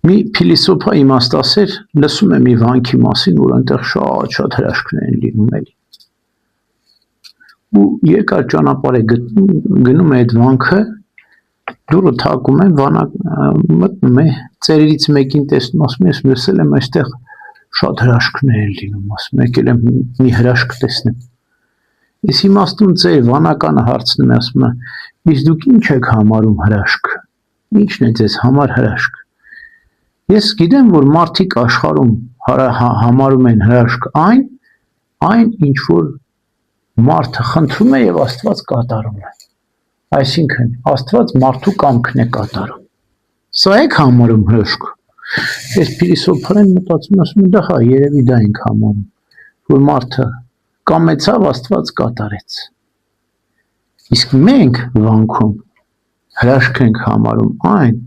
Մի փիլիսոփա իմաստասեր լսում է մի վանքի մասին, որ այնտեղ շատ հրաշքներ են լինում էլի։ Ու երկար ճանապարհ է գնում է այդ վանքը, դուրը թակում է, մտնում է, ծերերից մեկին տեսնում, ասում է, ես լսել եմ այստեղ շատ հրաշքներ են լինում, ասում եկել եմ մի հրաշք տեսնեմ։ Ես իմաստուն ծեր վանականը հարցնում է, ասում է, իսկ դուք ինչ եք համարում հրաշք։ Ինչն է ձեզ համար հրաշք։ Ես գիտեմ, որ մարդիկ աշխարհում համարում են հրաշք այն ինչ որ մարդը խնդրում է եւ Աստված կատարում է։ Այսինքն Աստված մարդու կամքն է կատարում։ Սա եք համարում հրաշք։ Ես փիլիսոփորեն մտածում ասում եմ, հա, երևի դա ենք համարում, որ մարդը կամեցավ, Աստված կատարեց։ Իսկ մենք վանքում հրաշք ենք համարում այն,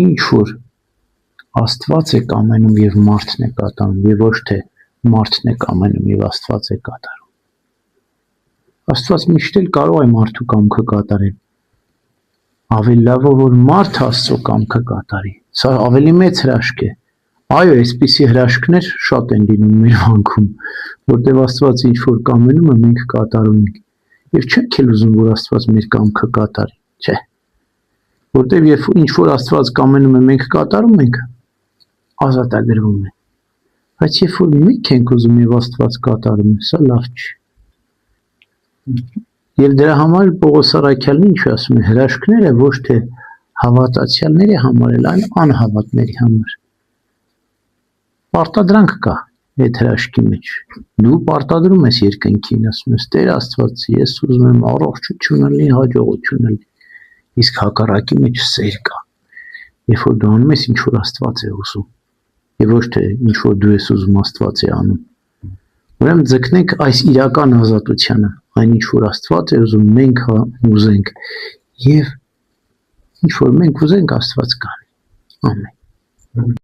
ինչ որ Աստված է կամենում եւ մարդն է կատարում, եւ ոչ թե մարդն է կամենում եւ Աստված է կատարում։ Աստված միշտ էլ կարող է մարդու կամքը կատարել։ Ավելի լավ է, որ մարդը Աստծո կամքը կատարի։ Սա ավելի մեծ հրաշք է։ Այո, այսպիսի հրաշքներ շատ են լինում մեր վանքում, որտեղ Աստված ինչ որ կամենում է, մենք կատարում ենք։ Եվ չենք էլ ուզում, որ Աստված մեր կամքը կատարի, չէ։ Որտեղ երբ ինչ որ Աստված կամենում է, մենք կատարում ենք, ազատագրվում է։ Բայց երբ որ մենք ենք ուզում եւ Աստված կատարում է, սա լավ չի։ Եվ դրա համար Պողոս Առաքյալն ինչ է ասում, հրաշքները ոչ թե հավատացյալների համար, այլ անհավատների համար։ Պարտադրանք կա այդ հրաշքի մեջ։ Դու պարտադրում ես երկնքին, ասում ես, Տեր Աստված, ես ուզում եմ առողջություն լինի, հաջողություն լինի։ Իսկ հակառակի մեջ սեր կա։ Երբ որ դու անում ես ինչ որ Աստված է ուզում, եւ ոչ թե ինչ որ դու ես ուզում Աստված է անում։ Ուրեմն ձգնենք այս իրական ազատությանը, այն ինչ որ Աստված է ուզում, մենք ուզենք եւ ինչ որ մենք ուզենք Աստված կանի։ Ամեն։